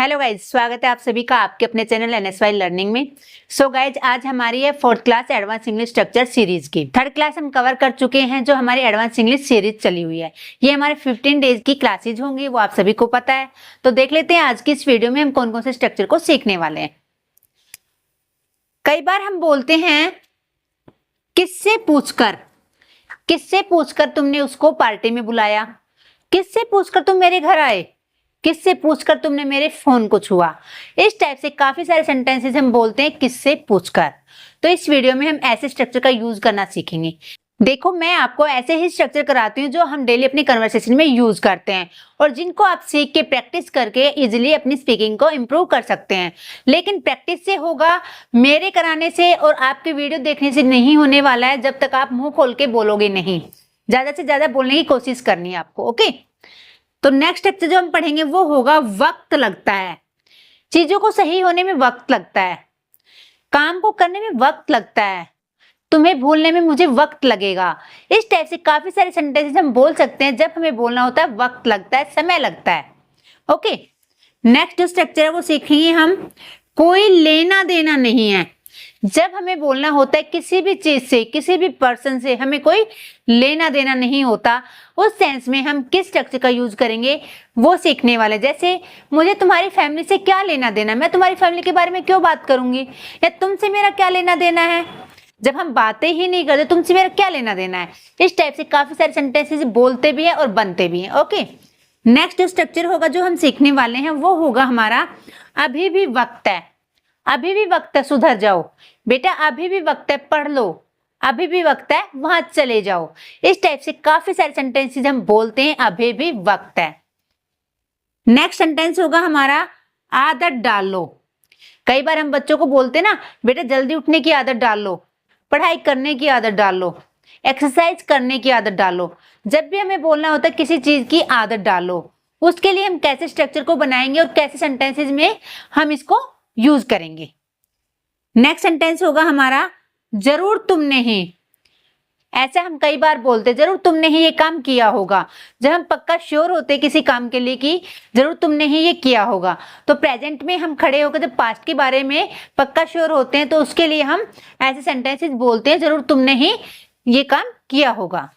Hello guys, स्वागत है आप सभी का आपके अपने चैनल NSY लर्निंग में। सो गाइज, आज हमारी है 4th class advance English structure series की 3rd क्लास हम कवर कर चुके हैं। जो हमारी एडवांस इंग्लिश सीरीज चली हुई है, ये हमारे 15 डेज की क्लासेज होंगी, वो आप सभी को पता है। तो देख लेते हैं आज की इस वीडियो में हम कौन कौन से स्ट्रक्चर को सीखने वाले हैं। कई बार हम बोलते हैं किससे पूछकर तुमने उसको पार्टी में बुलाया, किससे पूछकर तुम मेरे घर आए, किससे पूछकर तुमने मेरे फोन को छुआ। इस टाइप से काफी सारे सेंटेंसेस हम बोलते हैं किससे पूछकर। तो इस वीडियो में हम ऐसे स्ट्रक्चर का यूज करना सीखेंगे। देखो, मैं आपको ऐसे ही स्ट्रक्चर कराती हूँ जो हम डेली अपनी कन्वर्सेशन में यूज करते हैं और जिनको आप सीख के प्रैक्टिस करके इजीली अपनी स्पीकिंग को इम्प्रूव कर सकते हैं। लेकिन प्रैक्टिस से होगा, मेरे कराने से और आपके वीडियो देखने से नहीं होने वाला है जब तक आप मुंह खोल के बोलोगे नहीं। ज्यादा से ज्यादा बोलने की कोशिश करनी है आपको। ओके, तो नेक्स्ट स्ट्रक्चर जो हम पढ़ेंगे वो होगा वक्त लगता है। चीजों को सही होने में वक्त लगता है, काम को करने में वक्त लगता है, तुम्हें भूलने में मुझे वक्त लगेगा। इस टाइप से काफी सारे सेंटेंसेस हम बोल सकते हैं जब हमें बोलना होता है वक्त लगता है, समय लगता है। ओके, नेक्स्ट जो स्ट्रक्चर है वो सीखेंगे हम कोई लेना देना नहीं है। जब हमें बोलना होता है किसी भी चीज से, किसी भी पर्सन से हमें कोई लेना देना नहीं होता, उस सेंस में हम किस स्ट्रक्चर का यूज करेंगे वो सीखने वाले। जैसे मुझे तुम्हारी फैमिली से क्या लेना देना, मैं तुम्हारी फैमिली के बारे में क्यों बात करूंगी, या तुमसे मेरा क्या लेना देना है। जब हम बातें ही नहीं करते, तुमसे मेरा क्या लेना देना है। इस टाइप से काफी सारे सेंटेंसेस बोलते भी हैं और बनते भी हैं। ओके, नेक्स्ट जो स्ट्रक्चर होगा जो हम सीखने वाले हैं वो होगा हमारा अभी भी वक्त है। अभी भी वक्त है, सुधर जाओ बेटा, अभी भी वक्त है, पढ़ लो, अभी भी वक्त है, वहां चले जाओ। इस टाइप से काफी सारे सेंटेंसेस हम बोलते हैं अभी भी वक्त है। नेक्स्ट सेंटेंस होगा हमारा आदत डाल लो। कई बार हम बच्चों को बोलते हैं ना, बेटा जल्दी उठने की आदत डाल लो, पढ़ाई करने की आदत डाल लो, एक्सरसाइज करने की आदत डालो। जब भी हमें बोलना होता है किसी चीज की आदत डालो, उसके लिए हम कैसे स्ट्रक्चर को बनाएंगे और कैसे सेंटेंसेस में हम इसको यूज करेंगे। नेक्स्ट सेंटेंस होगा हमारा जरूर तुमने ही। ऐसा हम कई बार बोलते हैं, जरूर तुमने ही ये काम किया होगा। जब हम पक्का श्योर होते हैं किसी काम के लिए कि जरूर तुमने ही ये किया होगा, तो प्रेजेंट में हम खड़े होकर जब पास्ट के बारे में पक्का श्योर होते हैं तो उसके लिए हम ऐसे सेंटेंसेस बोलते हैं जरूर तुमने ही ये काम किया होगा।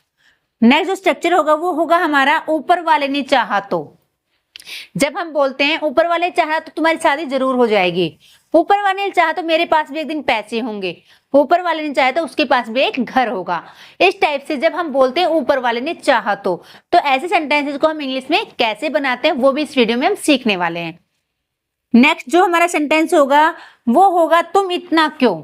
नेक्स्ट जो स्ट्रक्चर होगा वो होगा हमारा ऊपर वाले ने चाहा तो। जब हम बोलते हैं ऊपर वाले चाहा तो तुम्हारी शादी जरूर हो जाएगी, ऊपर वाले ने चाहा तो मेरे पास भी एक दिन पैसे होंगे, ऊपर वाले ने चाहा तो उसके पास भी एक घर होगा। इस टाइप से जब हम बोलते हैं ऊपर वाले ने चाहा तो ऐसे सेंटेंसेस को हम इंग्लिश में कैसे बनाते हैं वो भी इस वीडियो में हम सीखने वाले हैं। नेक्स्ट जो हमारा सेंटेंस होगा वो होगा तुम इतना क्यों।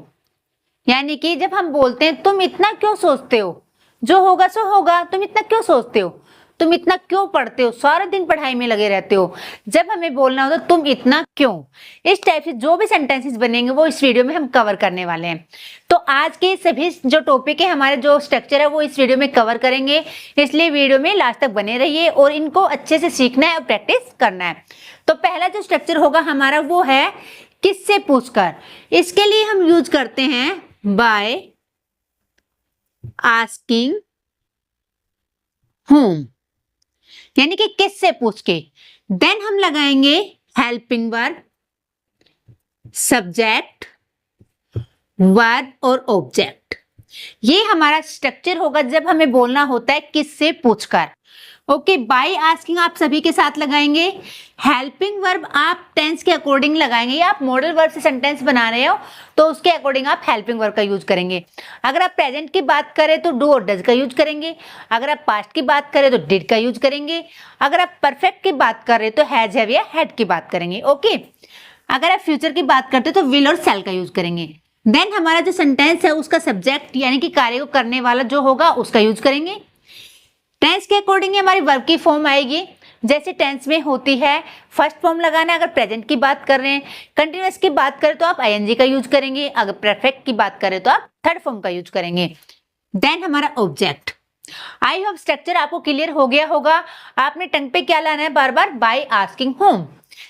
यानी कि जब हम बोलते हैं तुम इतना क्यों सोचते हो, जो होगा सो होगा, तुम इतना क्यों सोचते हो, तुम इतना क्यों पढ़ते हो, सारा दिन पढ़ाई में लगे रहते हो। जब हमें बोलना होता तुम इतना क्यों। इस टाइप से जो भी सेंटेंसेस बनेंगे वो इस वीडियो में हम कवर करने वाले हैं। तो आज के सभी जो टॉपिक है, हमारे जो स्ट्रक्चर है वो इस वीडियो में कवर करेंगे, इसलिए वीडियो में लास्ट तक बने रहिए और इनको अच्छे से सीखना है और प्रैक्टिस करना है। तो पहला जो स्ट्रक्चर होगा हमारा वो है किससे पूछकर। इसके लिए हम यूज करते हैं बाय आस्किंग whom, यानी कि किससे पूछ के। देन हम लगाएंगे हेल्पिंग वर्ब, सब्जेक्ट, वर्ब और ऑब्जेक्ट। ये हमारा स्ट्रक्चर होगा जब हमें बोलना होता है किससे पूछकर। ओके, बाय आस्किंग आप सभी के साथ लगाएंगे, हेल्पिंग वर्ब आप टेंस के अकॉर्डिंग लगाएंगे, या आप मॉडल वर्ब से सेंटेंस बना रहे हो तो उसके अकॉर्डिंग आप हेल्पिंग वर्ब का यूज करेंगे। अगर आप प्रेजेंट की बात करें तो डू और डज का यूज करेंगे, अगर आप पास्ट की बात करें तो डिड का यूज करेंगे, अगर आप परफेक्ट की बात कर रहे तो हैज हैव या हैड की बात करेंगे। ओके, अगर आप फ्यूचर की बात करते तो विल और शैल का यूज करेंगे। देन हमारा जो सेंटेंस है उसका सब्जेक्ट यानी कि कार्य को करने वाला जो होगा उसका यूज करेंगे। टेंस के अकॉर्डिंग हमारी वर्ब की फॉर्म आएगी, जैसे टेंस में होती है फर्स्ट फॉर्म लगाना। अगर प्रेजेंट की बात कर रहे हैं, कंटिन्यूअस की बात करें तो आप आईएनजी का यूज करेंगे, अगर परफेक्ट की बात करें तो आप थर्ड फॉर्म का यूज करेंगे। देन हमारा ऑब्जेक्ट। आई होप स्ट्रक्चर आपको क्लियर हो गया होगा। आपने टंग पे क्या लाना है बार बार, बाय आस्किंग होम।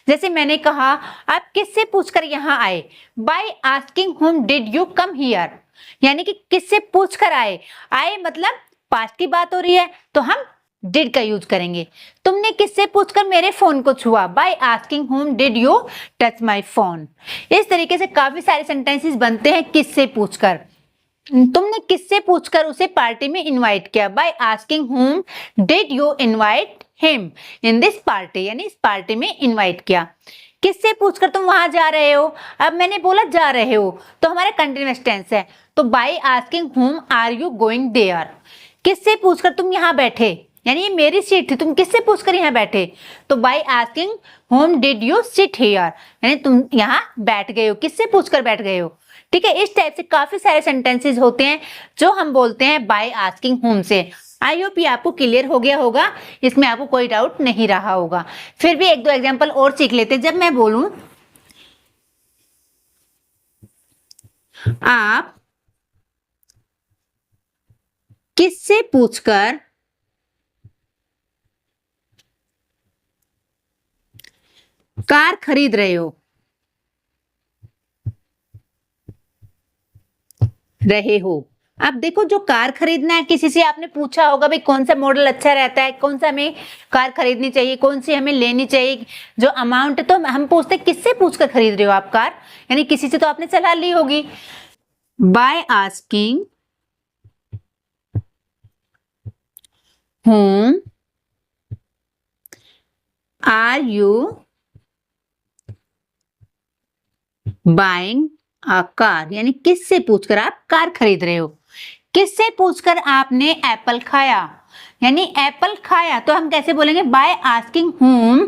जैसे मैंने कहा आप किससे पूछकर यहाँ आए, by asking home did you come here, यानी कि किससे पूछकर आए। आए मतलब पास्ट की बात हो रही है तो हम डिड का यूज करेंगे। तुमने किससे पूछकर मेरे फोन को छुआ, by asking whom did you touch my phone। इस तरीके से काफी सारे सेंटेंसेस बनते हैं किससे पूछकर। तुमने किससे पूछकर उसे पार्टी में इनवाइट किया, by asking whom did you invite him in this party, यानी इस पार्टी में इनवाइट किया। किससे पूछकर तुम वहां जा रहे हो, अब मैंने बोला जा रहे हो तो हमारा कंटीन्यूअस टेंस है, तो by asking whom are you going there। किससे पूछकर तुम यहाँ बैठे, यानी ये मेरी सीट थी, तुम किससे पूछकर यहाँ बैठे, तो by asking whom did you sit here, यानी तुम यहाँ बैठ गए हो, किससे पूछकर बैठ गए हो। ठीक है, इस टाइप से काफी सारे सेंटेंसेस होते हैं जो हम बोलते हैं बाय आस्किंग whom से। आई होप ये आपको क्लियर हो गया होगा, इसमें आपको कोई डाउट नहीं रहा होगा। फिर भी एक दो एग्जांपल और सीख लेते हैं। जब मैं बोलूं आप किससे पूछकर कार खरीद रहे हो, अब देखो जो कार खरीदना है, किसी से आपने पूछा होगा भाई कौन सा मॉडल अच्छा रहता है, कौन सा हमें कार खरीदनी चाहिए, कौन सी हमें लेनी चाहिए, जो अमाउंट, तो हम पूछते किससे पूछकर खरीद रहे हो आप कार, यानी किसी से तो आपने सलाह ली होगी। By asking whom are you buying a car, यानी किससे पूछकर आप कार खरीद रहे हो। किससे पूछकर आपने एप्पल खाया, यानी एप्पल खाया तो हम कैसे बोलेंगे, by asking whom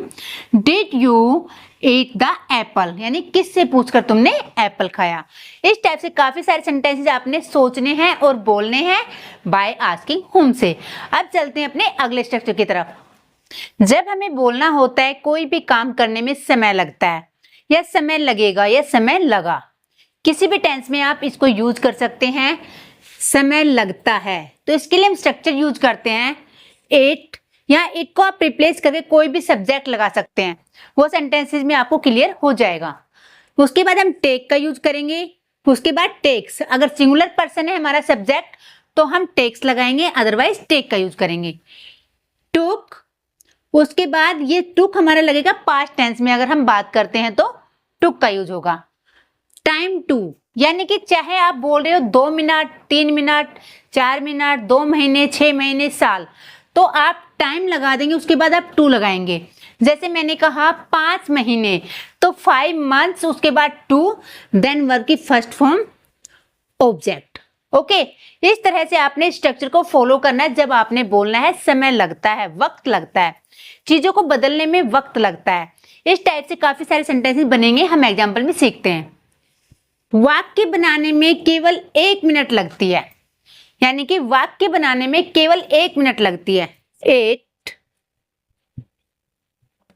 did you eat the apple, यानी किससे पूछकर तुमने एप्पल खाया। इस टाइप से काफी सारे सेंटेंसेस आपने सोचने हैं और बोलने हैं बाय आस्किंग whom से। अब चलते हैं अपने अगले स्ट्रक्चर की तरफ। जब हमें बोलना होता है कोई भी काम करने में समय लगता है, या समय लगेगा, या समय लगा, किसी भी टेंस में आप इसको यूज कर सकते हैं। समय लगता है तो इसके लिए हम स्ट्रक्चर यूज करते हैं इट, या इट को आप रिप्लेस करके कोई भी सब्जेक्ट लगा सकते हैं, वो सेंटेंसेस में आपको क्लियर हो जाएगा। उसके बाद हम टेक का यूज करेंगे, उसके बाद टेक्स, अगर सिंगुलर पर्सन है हमारा सब्जेक्ट तो हम टेक्स लगाएंगे, अदरवाइज टेक का यूज करेंगे। टुक, उसके बाद ये टुक हमारा लगेगा पास्ट टेंस में, अगर हम बात करते हैं तो टुक का यूज होगा। टाइम टू, यानी कि चाहे आप बोल रहे हो 2 मिनट, 3 मिनट, 4 मिनट, 2 महीने, 6 महीने, साल, तो आप टाइम लगा देंगे, उसके बाद आप टू लगाएंगे। जैसे मैंने कहा 5 महीने तो 5 मंथ्स, उसके बाद टू, देन वर्ब की फर्स्ट फॉर्म ऑब्जेक्ट। ओके, इस तरह से आपने स्ट्रक्चर को फॉलो करना है जब आपने बोलना है समय लगता है, वक्त लगता है, चीजों को बदलने में वक्त लगता है। इस टाइप से काफी सारे सेंटेंसेस बनेंगे, हम एग्जाम्पल में सीखते हैं। वाक्य बनाने में केवल 1 मिनट लगती है, यानी कि वाक्य बनाने में केवल 1 मिनट लगती है। इट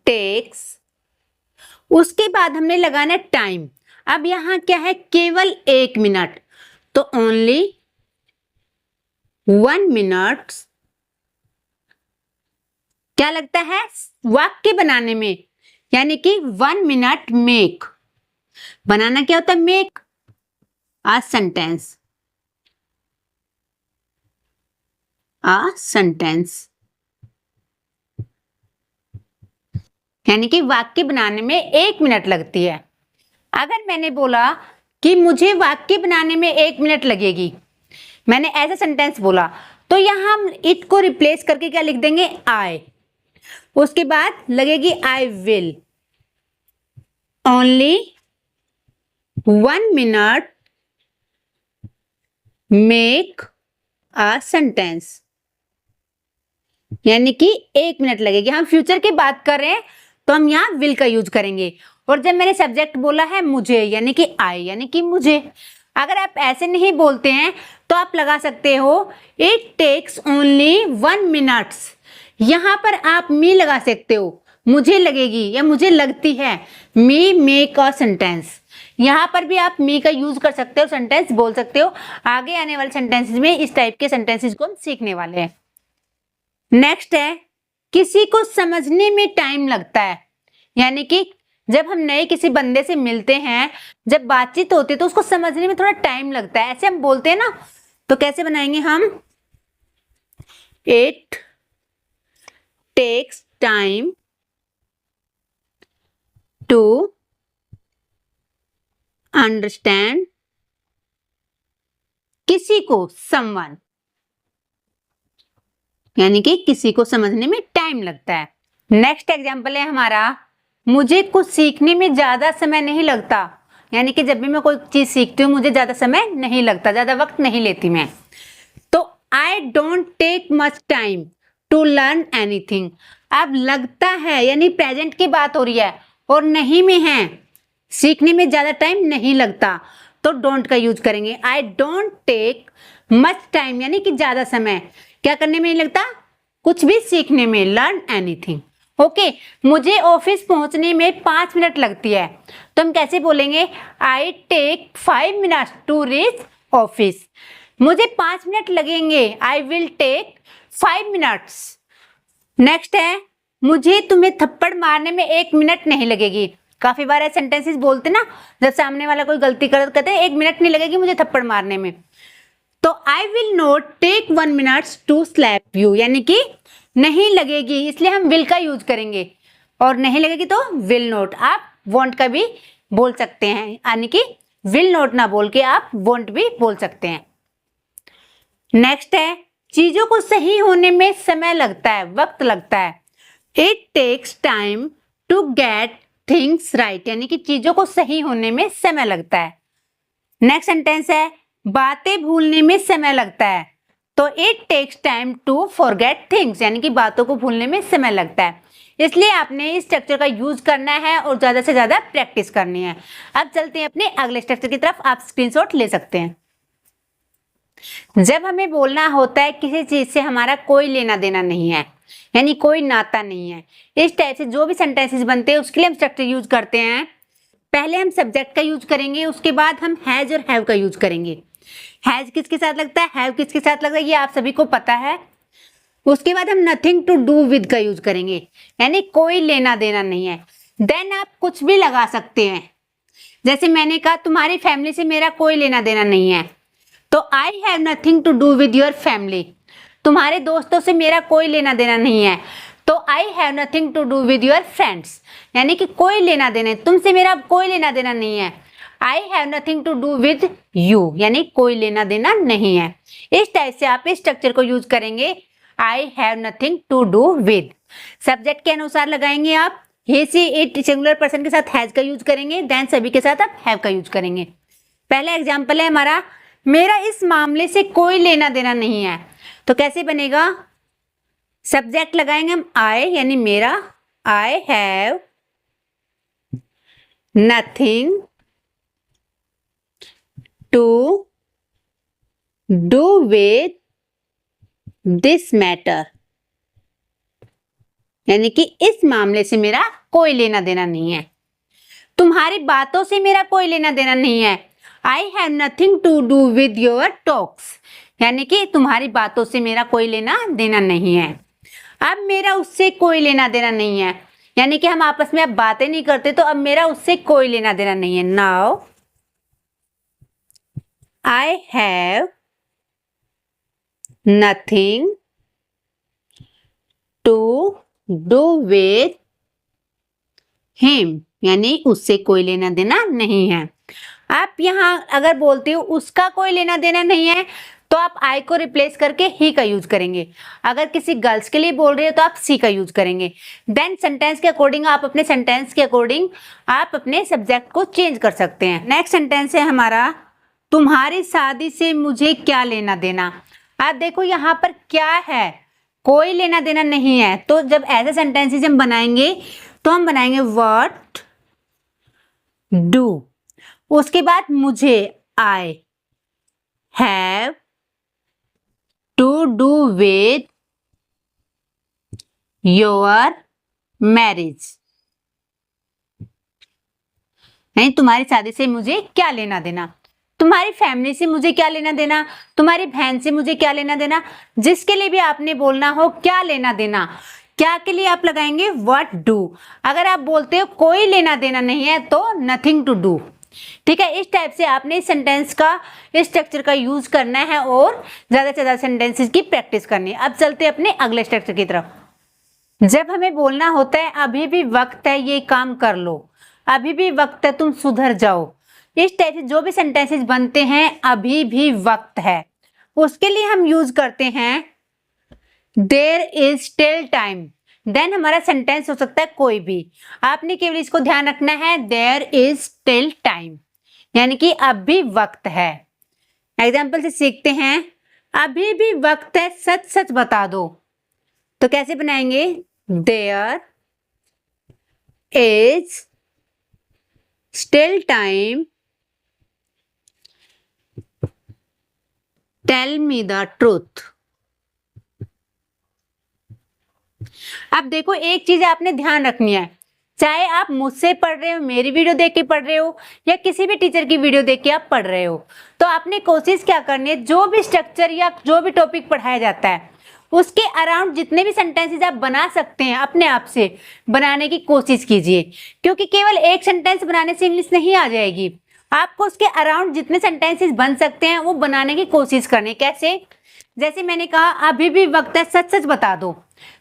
टेक्स, उसके बाद हमने लगाना टाइम। अब यहां क्या है, केवल 1 मिनट, तो ओनली 1 मिनट क्या लगता है वाक्य बनाने में, यानी कि 1 मिनट मेक, बनाना क्या होता है, मेक अ सेंटेंस, यानी कि वाक्य बनाने में 1 मिनट लगती है। अगर मैंने बोला कि मुझे वाक्य बनाने में 1 मिनट लगेगी, मैंने ऐसा सेंटेंस बोला, तो यहां हम इट को रिप्लेस करके क्या लिख देंगे, आई, उसके बाद लगेगी I will, only 1 minute make a sentence, यानी कि 1 मिनट लगेगी। हम फ्यूचर की बात कर रहे हैं तो हम यहाँ विल का यूज करेंगे, और जब मैंने सब्जेक्ट बोला है मुझे, यानी कि आई, यानी कि मुझे, अगर आप ऐसे नहीं बोलते हैं तो आप लगा सकते हो इट टेक्स ओनली 1 मिनट्स, यहां पर आप मी लगा सकते हो, मुझे लगेगी या मुझे लगती है, मी मेक अ सेंटेंस, यहां पर भी आप मी का यूज कर सकते हो, सेंटेंस बोल सकते हो। आगे आने वाले सेंटेंसेस में इस टाइप के सेंटेंसेस को हम सीखने वाले हैं। नेक्स्ट है किसी को समझने में टाइम लगता है, यानी कि जब हम नए किसी बंदे से मिलते हैं, जब बातचीत होती है तो उसको समझने में थोड़ा टाइम लगता है, ऐसे हम बोलते हैं ना, तो कैसे बनाएंगे हम, it takes time to understand, किसी को समवन, यानी कि किसी को समझने में टाइम लगता है। नेक्स्ट एग्जाम्पल है हमारा, मुझे कुछ सीखने में ज्यादा समय नहीं लगता, यानी कि जब भी मैं कोई चीज सीखती हूँ मुझे ज्यादा समय नहीं लगता, ज्यादा वक्त नहीं लेती मैं। तो I don't take much time to learn anything. अब लगता है यानी प्रेजेंट की बात हो रही है और नहीं में है, सीखने में ज्यादा टाइम नहीं लगता, तो डोंट का यूज करेंगे। I don't take much time यानी कि ज्यादा समय क्या करने में नहीं लगता, कुछ भी सीखने में, लर्न एनीथिंग। ओके, मुझे ऑफिस पहुंचने में 5 मिनट लगती है, तो हम कैसे बोलेंगे, I take 5 minutes to reach office. मुझे 5 मिनट लगेंगे, I will take 5 minutes. Next है, मुझे तुम्हें थप्पड़ मारने में 1 मिनट नहीं लगेगी। काफी बार ऐसे सेंटेंसेस बोलते ना, जब सामने वाला कोई गलती कर कहते हैं 1 मिनट नहीं लगेगी मुझे थप्पड़ मारने में, तो I will not take 1 minute to slap you, यानी कि नहीं लगेगी, इसलिए हम विल का यूज करेंगे, और नहीं लगेगी तो विल नॉट। आप वॉन्ट का भी बोल सकते हैं, यानी कि विल नॉट ना बोल के आप वॉन्ट भी बोल सकते हैं। नेक्स्ट है, चीजों को सही होने में समय लगता है, वक्त लगता है। It takes time to get things right, यानी कि चीजों को सही होने में समय लगता है। नेक्स्ट सेंटेंस है, बातें भूलने में समय लगता है, तो it takes time to forget things, यानी कि बातों को भूलने में समय लगता है। इसलिए आपने इस स्ट्रक्चर का यूज करना है और ज्यादा से ज्यादा प्रैक्टिस करनी है। अब चलते हैं अपने अगले स्ट्रक्चर की तरफ, आप स्क्रीनशॉट ले सकते हैं। जब हमें बोलना होता है किसी चीज से हमारा कोई लेना देना नहीं है, यानी कोई नाता नहीं है, इस टाइप से जो भी सेंटेंसेस बनते हैं उसके लिए हम स्ट्रक्चर यूज करते हैं। पहले हम सब्जेक्ट का यूज करेंगे, उसके बाद हम हैज और हैव का यूज करेंगे। हैज किसके साथ लगता है, हैव किसके साथ लगता है, ये आप सभी को पता है। उसके बाद हम नथिंग टू डू विद का यूज करेंगे, यानी कोई लेना देना नहीं है। देन आप कुछ भी लगा सकते हैं, जैसे मैंने कहा तुम्हारी फैमिली से मेरा कोई लेना देना नहीं है, तो I have nothing to do with your family. तुम्हारे दोस्तों से मेरा कोई लेना देना नहीं है, तो I have nothing to do with your friends, यानी कि कोई लेना देना, तुमसे मेरा कोई लेना देना नहीं है। I have nothing to do with you, यानी कोई लेना देना नहीं है। इस टाइप से आप इस स्ट्रक्चर को यूज करेंगे, I have nothing to do with. Subject के अनुसार लगाएंगे आप, he she it singular person के साथ हैज का यूज करेंगे, देन सभी के साथ आप हैव का यूज करेंगे। पहला एग्जाम्पल है हमारा, मेरा इस मामले से कोई लेना देना नहीं है, तो कैसे बनेगा, सब्जेक्ट लगाएंगे हम आई, यानी मेरा, I have nothing to do with this matter, यानी कि इस मामले से मेरा कोई लेना देना नहीं है। तुम्हारी बातों से मेरा कोई लेना देना नहीं है, I have nothing to do with your talks, यानी कि तुम्हारी बातों से मेरा कोई लेना देना नहीं है। अब मेरा उससे कोई लेना देना नहीं है, यानी कि हम आपस में अब बातें नहीं करते, तो अब मेरा उससे कोई लेना देना नहीं है। Now I have nothing to do with him, यानी उससे कोई लेना देना नहीं है। आप यहां अगर बोलते हो उसका कोई लेना देना नहीं है, तो आप आई को रिप्लेस करके ही का यूज करेंगे। अगर किसी गर्ल्स के लिए बोल रहे हो तो आप सी का यूज करेंगे। देन सेंटेंस के अकॉर्डिंग आप अपने सेंटेंस के अकॉर्डिंग आप अपने सब्जेक्ट को चेंज कर सकते हैं। नेक्स्ट सेंटेंस है हमारा, तुम्हारी शादी से मुझे क्या लेना देना। आप देखो यहाँ पर क्या है, कोई लेना देना नहीं है, तो जब ऐसे सेंटेंसेस हम बनाएंगे तो हम बनाएंगे व्हाट डू, उसके बाद मुझे I have to do with your marriage, नहीं तुम्हारी शादी से मुझे क्या लेना देना, तुम्हारी फैमिली से मुझे क्या लेना देना, तुम्हारी बहन से मुझे क्या लेना देना। जिसके लिए भी आपने बोलना हो क्या लेना देना, क्या के लिए आप लगाएंगे व्हाट डू। अगर आप बोलते हो कोई लेना देना नहीं है तो नथिंग टू डू। ठीक है, इस टाइप से आपने इस सेंटेंस का, इस स्ट्रक्चर का यूज करना है और ज्यादा से ज्यादा सेंटेंसेस की प्रैक्टिस करनी है। अब चलते हैं अपने अगले स्ट्रक्चर की तरफ। जब हमें बोलना होता है अभी भी वक्त है ये काम कर लो, अभी भी वक्त है तुम सुधर जाओ, इस टाइप से जो भी सेंटेंसेस बनते हैं अभी भी वक्त है, उसके लिए हम यूज करते हैं there is still time. Then हमारा सेंटेंस हो सकता है कोई भी, आपने केवल इसको ध्यान रखना है देयर इज स्टिल टाइम, यानी कि अब भी वक्त है। एग्जाम्पल से सीखते हैं, अभी भी वक्त है सच सच बता दो, तो कैसे बनाएंगे, there is still time tell me the truth. अब देखो एक चीज आपने ध्यान रखनी है, चाहे आप मुझसे पढ़ रहे हो, मेरी वीडियो देख के पढ़ रहे हो, या किसी भी टीचर की वीडियो देख के आप पढ़ रहे हो, तो आपने कोशिश क्या करनी है, जो भी स्ट्रक्चर या जो भी टॉपिक पढ़ाया जाता है उसके अराउंड जितने भी सेंटेंसेस आप बना सकते हैं अपने आप से बनाने की कोशिश कीजिए, क्योंकि केवल एक सेंटेंस बनाने से इंग्लिश नहीं आ जाएगी, आपको उसके अराउंड जितने सेंटेंसेस बन सकते हैं वो बनाने की कोशिश करनी। कैसे, जैसे मैंने कहा अभी भी वक्त है सच सच बता दो,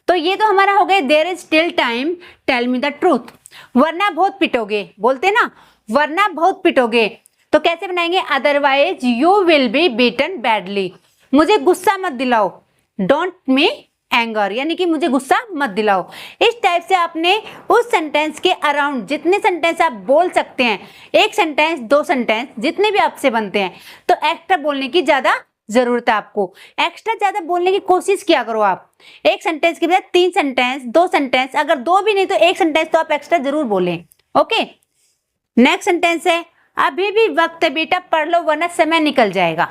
तो ये तो हमारा हो गया there is still time tell me the truth. वरना बहुत पिटोगे, बोलते ना वरना बहुत पिटोगे, तो कैसे बनाएंगे, otherwise you will be beaten badly, मुझे गुस्सा मत दिलाओ, डोंट मी एंगर, यानी कि मुझे गुस्सा मत दिलाओ। इस टाइप से आपने उस सेंटेंस के अराउंड जितने सेंटेंस आप बोल सकते हैं, एक सेंटेंस दो सेंटेंस जितने भी आपसे बनते हैं, तो एक्स्ट्रा बोलने की ज्यादा जरूरत है आपको, एक्स्ट्रा ज्यादा बोलने की कोशिश किया करो आप, एक सेंटेंस के बजाय 3 सेंटेंस 2 सेंटेंस, अगर 2 भी नहीं तो 1 सेंटेंस तो आप एक्स्ट्रा जरूर बोलें। ओके, नेक्स्ट सेंटेंस है, अभी भी वक्त है बेटा पढ़ लो वरना समय निकल जाएगा।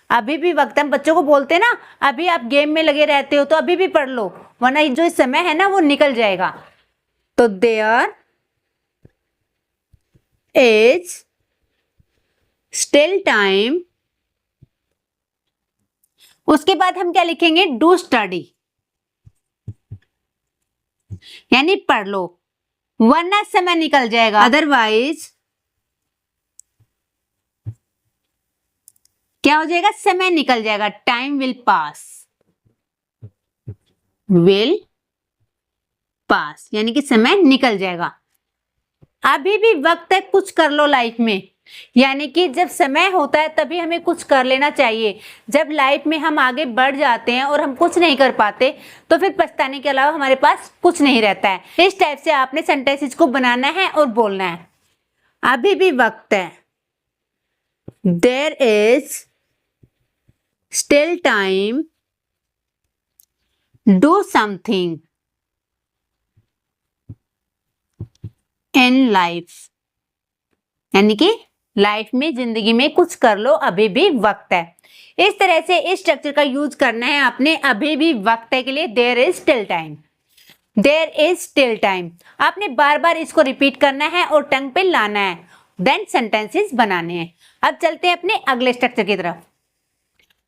अभी भी वक्त, हम बच्चों को बोलते हैं ना अभी आप गेम में लगे रहते हो तो अभी भी पढ़ लो वरना जो समय है ना वो निकल जाएगा, तो देयर इज स्टिल टाइम, उसके बाद हम क्या लिखेंगे, डू स्टडी, यानी पढ़ लो वरना समय निकल जाएगा, अदरवाइज क्या हो जाएगा, समय निकल जाएगा, time will pass, will pass यानी कि समय निकल जाएगा। अभी भी वक्त है कुछ कर लो लाइफ में, यानी कि जब समय होता है तभी हमें कुछ कर लेना चाहिए, जब लाइफ में हम आगे बढ़ जाते हैं और हम कुछ नहीं कर पाते तो फिर पछताने के अलावा हमारे पास कुछ नहीं रहता है। इस टाइप से आपने सेंटेंसेस को बनाना है और बोलना है, अभी भी वक्त है, there is still time, do something in life, यानी कि लाइफ में जिंदगी में कुछ कर लो अभी भी वक्त है। इस तरह से इस स्ट्रक्चर का यूज करना है आपने, अभी भी वक्त है के लिए there is still time, there is still time, आपने बार बार इसको रिपीट करना है और टंग पे लाना है, देन सेंटेंसेस बनाने हैं। अब चलते हैं अपने अगले स्ट्रक्चर की तरफ।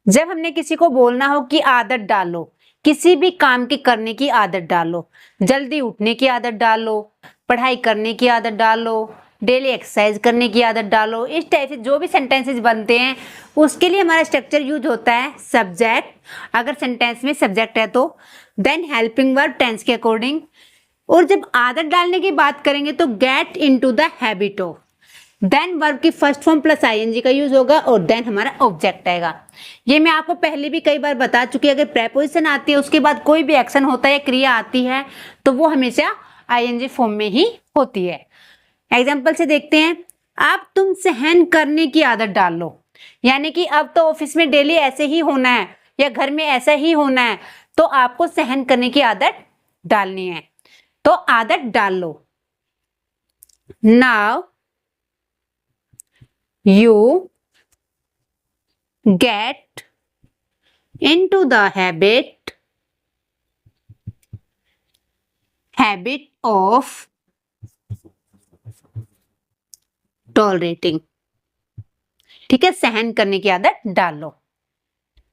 जब हमने किसी को बोलना हो कि आदत डालो, किसी भी काम की करने की आदत डालो, जल्दी उठने की आदत डालो, पढ़ाई करने की आदत डालो, डेली एक्सरसाइज करने की आदत डालो, इस टाइप से जो भी सेंटेंसेस बनते हैं उसके लिए हमारा स्ट्रक्चर यूज होता है सब्जेक्ट, अगर सेंटेंस में सब्जेक्ट है तो, देन हेल्पिंग वर्ब टेंस के अकॉर्डिंग, और जब आदत डालने की बात करेंगे तो get into the habit of, then verb की फर्स्ट फॉर्म प्लस आईएनजी का यूज होगा और देन हमारा ऑब्जेक्ट आएगा। ये मैं आपको पहले भी कई बार बता चुकी है, अगर प्रेपोजिशन आती है उसके बाद कोई भी एक्शन होता है या क्रिया आती है तो वो हमेशा आईएनजी फॉर्म में ही होती है। एग्जाम्पल से देखते हैं, अब तुम सहन करने की आदत डाल लो, यानी कि अब तो ऑफिस में डेली ऐसे ही होना है या घर में ऐसा ही होना है तो आपको सहन करने की आदत डालनी है, तो आदत डाल लो। Now you get into the habit of tolerating, ठीक है, सहन करने की आदत डाल लो।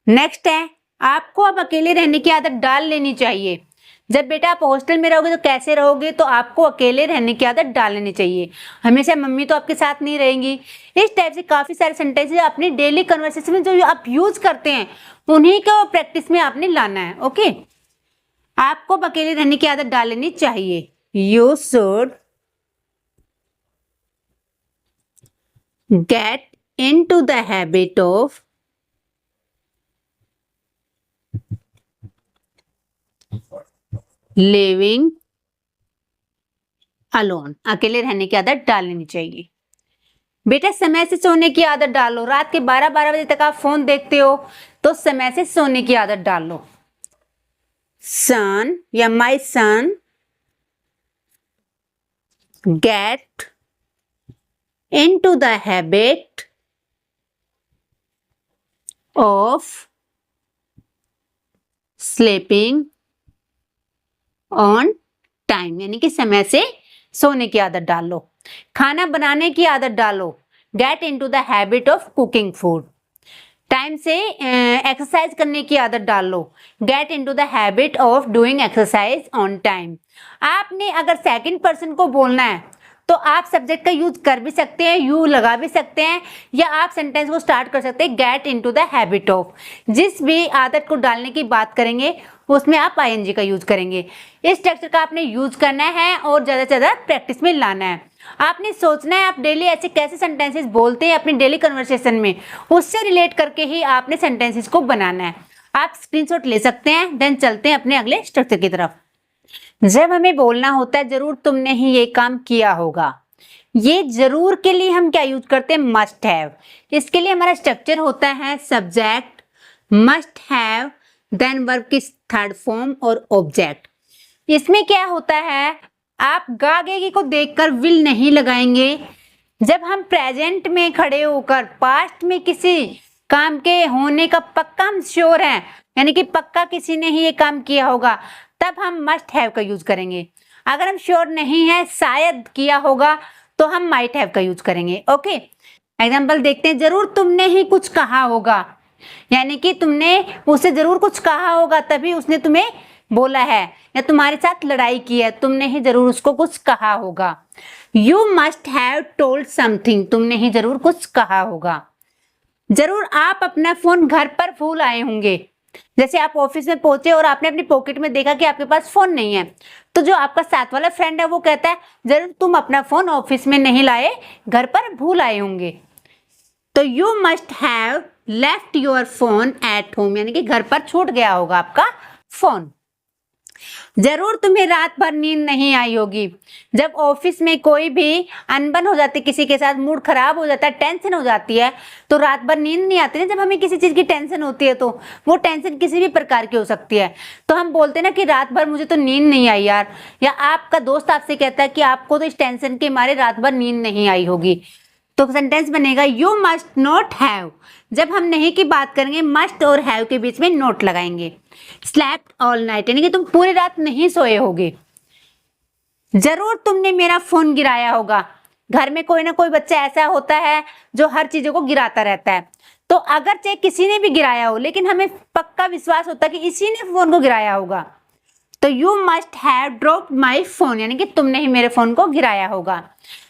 नेक्स्ट है, आपको अब अकेले रहने की आदत डाल लेनी चाहिए। जब बेटा आप हॉस्टल में रहोगे तो कैसे रहोगे, तो आपको अकेले रहने की आदत डाल लेनी चाहिए, हमेशा मम्मी तो आपके साथ नहीं रहेंगी। इस टाइप से काफी सारे सेंटेंसेस अपनी डेली कन्वर्सेशन में जो आप यूज करते हैं उन्हीं को प्रैक्टिस में आपने लाना है। ओके, आपको अकेले रहने की आदत डाल लेनी चाहिए। You should get into the habit of living alone। अकेले रहने की आदत डाल लेनी चाहिए। बेटा समय से सोने की आदत डालो। रात के 12-12 बजे तक आप फोन देखते हो, तो समय से सोने की आदत डाल लो। सन या माई सन gate into the habit of sleeping on time, यानी कि समय से सोने की आदत डाल लो। खाना बनाने की आदत डालो। Get into the habit of cooking food। Time से एक्सरसाइज करने की आदत डाल लो। गेट into the habit of doing exercise on time। आपने अगर सेकंड पर्सन को बोलना है तो आप सब्जेक्ट का यूज कर भी सकते हैं, यू लगा भी सकते हैं, या आप सेंटेंस को स्टार्ट कर सकते हैं gate into the habit of. जिस भी आदत को डालने की बात करेंगे उसमें आप आईएनजी का यूज करेंगे। इस स्ट्रक्चर का आपने यूज करना है और ज्यादा से ज्यादा प्रैक्टिस में लाना है। आपने सोचना है आप डेली ऐसे कैसे सेंटेंसेस बोलते हैं अपनी डेली कन्वर्सेशन में, उससे रिलेट करके ही आपने सेंटेंसेस को बनाना है। आप स्क्रीनशॉट ले सकते हैं। देन चलते हैं अपने अगले स्ट्रक्चर की तरफ। जब हमें बोलना होता है जरूर तुमने ही ये काम किया होगा, ये जरूर के लिए हम क्या यूज करते हैं, मस्ट हैव। इसके लिए हमारा स्ट्रक्चर होता है subject, must have, then verb की थर्ड फॉर्म और ऑब्जेक्ट। इसमें क्या होता है, आप गागेगी को देखकर विल नहीं लगाएंगे। जब हम प्रेजेंट में खड़े होकर पास्ट में किसी काम के होने का पक्का हम श्योर हैं, यानी कि पक्का किसी ने ही ये काम किया होगा, तब हम मस्ट हैव का यूज करेंगे। अगर हम श्योर नहीं है शायद किया होगा तो हम माइट हैव का यूज करेंगे। ओके, एग्जांपल देखते हैं। जरूर तुमने ही कुछ कहा होगा, यानी कि तुमने उससे जरूर कुछ कहा होगा तभी उसने तुम्हें बोला है, या तुम्हारे साथ लड़ाई की है, तुमने ही जरूर उसको कुछ कहा होगा। You must have told something, तुमने ही जरूर कुछ कहा होगा। जरूर आप अपना फोन घर पर भूल आए होंगे। जैसे आप ऑफिस में पहुंचे और आपने अपनी पॉकेट में देखा कि आपके पास फोन नहीं है, तो जो आपका साथ वाला फ्रेंड है वो कहता है जरूर तुम अपना फोन ऑफिस में नहीं लाए, घर पर भूल आए होंगे। तो you must have left your phone at home, यानी कि घर पर छूट गया होगा आपका फोन। जरूर तुम्हें रात भर नींद नहीं आई होगी। जब ऑफिस में कोई भी अनबन हो जाती, किसी के साथ मूड खराब हो जाता है, टेंशन हो जाती है, तो रात भर नींद नहीं आती ना। जब हमें किसी चीज की टेंशन होती है तो वो टेंशन किसी भी प्रकार की हो सकती है, तो हम बोलते हैं ना कि रात भर मुझे तो नींद नहीं आई यार। या आपका दोस्त आपसे कहता है कि आपको तो इस टेंशन के मारे रात भर नींद नहीं आई होगी, तो सेंटेंस बनेगा यू मस्ट नॉट हैव। जब हम नहीं की बात करेंगे मस्ट और हैव के बीच में नोट लगाएंगे। स्लेप्ट ऑल नाइट, यानी कि तुम पूरी रात नहीं सोए होगे। जरूर तुमने मेरा फोन गिराया होगा। घर में कोई ना कोई बच्चा ऐसा होता है जो हर चीजों को गिराता रहता है, तो अगर चाहे किसी ने भी गिराया हो लेकिन हमें पक्का विश्वास होता है कि इसी ने फोन को गिराया होगा, तो you must have dropped my phone, यानी कि तुमने ही मेरे फोन को गिराया होगा।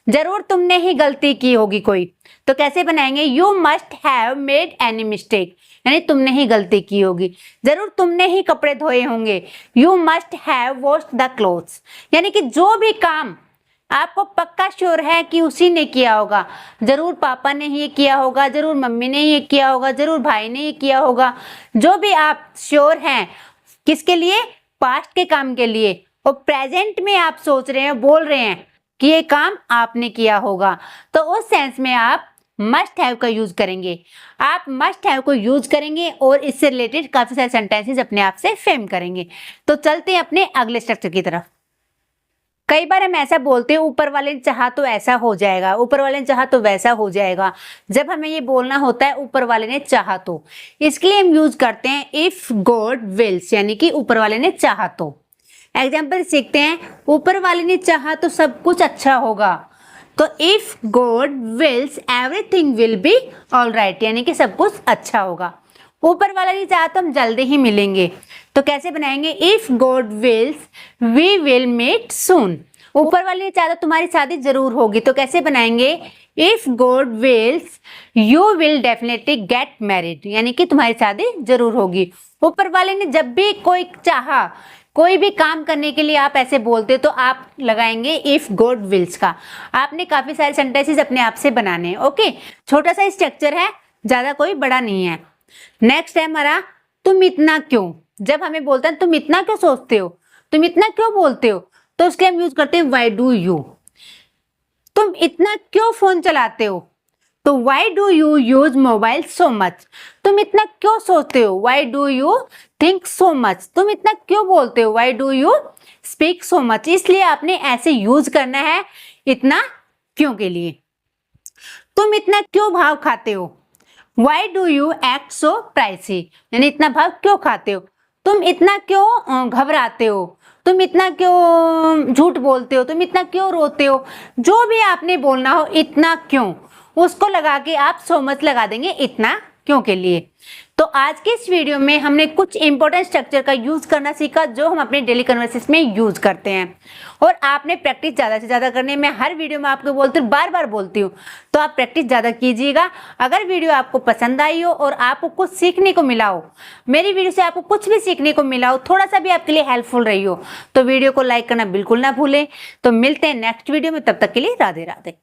जरूर तुमने ही गलती की होगी कोई, तो कैसे बनाएंगे, you must have made any mistake, यानी तुमने ही गलती की होगी। जरूर तुमने ही कपड़े धोए होंगे, you must have washed the clothes, यानी कि जो भी काम आपको पक्का श्योर है कि उसी ने किया होगा। जरूर पापा ने ही किया होगा, जरूर मम्मी ने ही किया होगा, जरूर भाई ने ही किया होगा। जो भी आप श्योर हैं किसके लिए, पास्ट के काम के लिए, और प्रेजेंट में आप सोच रहे हैं, बोल रहे हैं कि ये काम आपने किया होगा, तो उस सेंस में आप मस्ट हैव का यूज करेंगे। आप मस्ट हैव को यूज करेंगे और इससे रिलेटेड काफी सारे सेंटेंसेस अपने आप से फ्रेम करेंगे। तो चलते हैं अपने अगले स्ट्रक्चर की तरफ। कई बार हम ऐसा बोलते हैं ऊपर वाले ने चाहा तो ऐसा हो जाएगा, ऊपर वाले ने चाहा तो वैसा हो जाएगा। जब हमें ये बोलना होता है ऊपर वाले ने चाहा तो, इसके लिए हम यूज करते हैं इफ गॉड विल्स, यानी कि ऊपर वाले ने चाहा तो। एग्जाम्पल सीखते हैं। ऊपर वाले ने चाहा तो सब कुछ अच्छा होगा, तो if God wills everything will be all right, यानी कि सब कुछ अच्छा होगा। ऊपर वाला नहीं चाहा तो हम जल्दी ही मिलेंगे, तो कैसे बनाएंगे, if God wills we will meet soon. ऊपर वाले ने चाहा तो तुम्हारी शादी जरूर होगी, तो कैसे बनाएंगे, if God wills you will definitely get married, यानी कि तुम्हारी शादी जरूर होगी। ऊपर वाले ने जब भी कोई चाहा, कोई भी काम करने के लिए आप ऐसे बोलते हो तो आप लगाएंगे इफ गॉड विल्स का। आपने काफी सारे सेंटेंसेस अपने आप से बनाने हैं। ओके, छोटा सा स्ट्रक्चर है, ज्यादा कोई बड़ा नहीं है। नेक्स्ट है हमारा तुम इतना क्यों। जब हमें बोलते हैं तुम इतना क्यों सोचते हो, तुम इतना क्यों बोलते हो, तो उसके हम यूज करते हैं व्हाई डू यू। तुम इतना क्यों फोन चलाते हो, तो why do you use mobile so much. तुम इतना क्यों सोचते हो, why do you think so much. तुम इतना क्यों बोलते हो, why do you speak so much. इसलिए आपने ऐसे यूज करना है इतना क्यों के लिए। तुम इतना क्यों भाव खाते हो, why do you act so pricey, यानी इतना भाव क्यों खाते हो। तुम इतना क्यों घबराते हो, तुम इतना क्यों झूठ बोलते हो, तुम इतना क्यों रोते हो। जो भी आपने बोलना हो इतना क्यों, उसको लगा के आप सो मच लगा देंगे इतना क्यों के लिए। तो आज के इस वीडियो में हमने कुछ इंपॉर्टेंट स्ट्रक्चर का यूज करना सीखा जो हम अपने डेली कन्वर्सेशन में यूज करते हैं। और आपने प्रैक्टिस ज्यादा से ज्यादा करनी है। मैं हर वीडियो में आपको बोलती हूँ, बार बार बोलती हूँ, तो आप प्रैक्टिस ज्यादा कीजिएगा। अगर वीडियो आपको पसंद आई हो और आपको कुछ सीखने को मिला हो, मेरी वीडियो से आपको कुछ भी सीखने को मिला हो, थोड़ा सा भी आपके लिए हेल्पफुल रही हो, तो वीडियो को लाइक करना बिल्कुल ना भूलें। तो मिलते हैं नेक्स्ट वीडियो में, तब तक के लिए राधे राधे।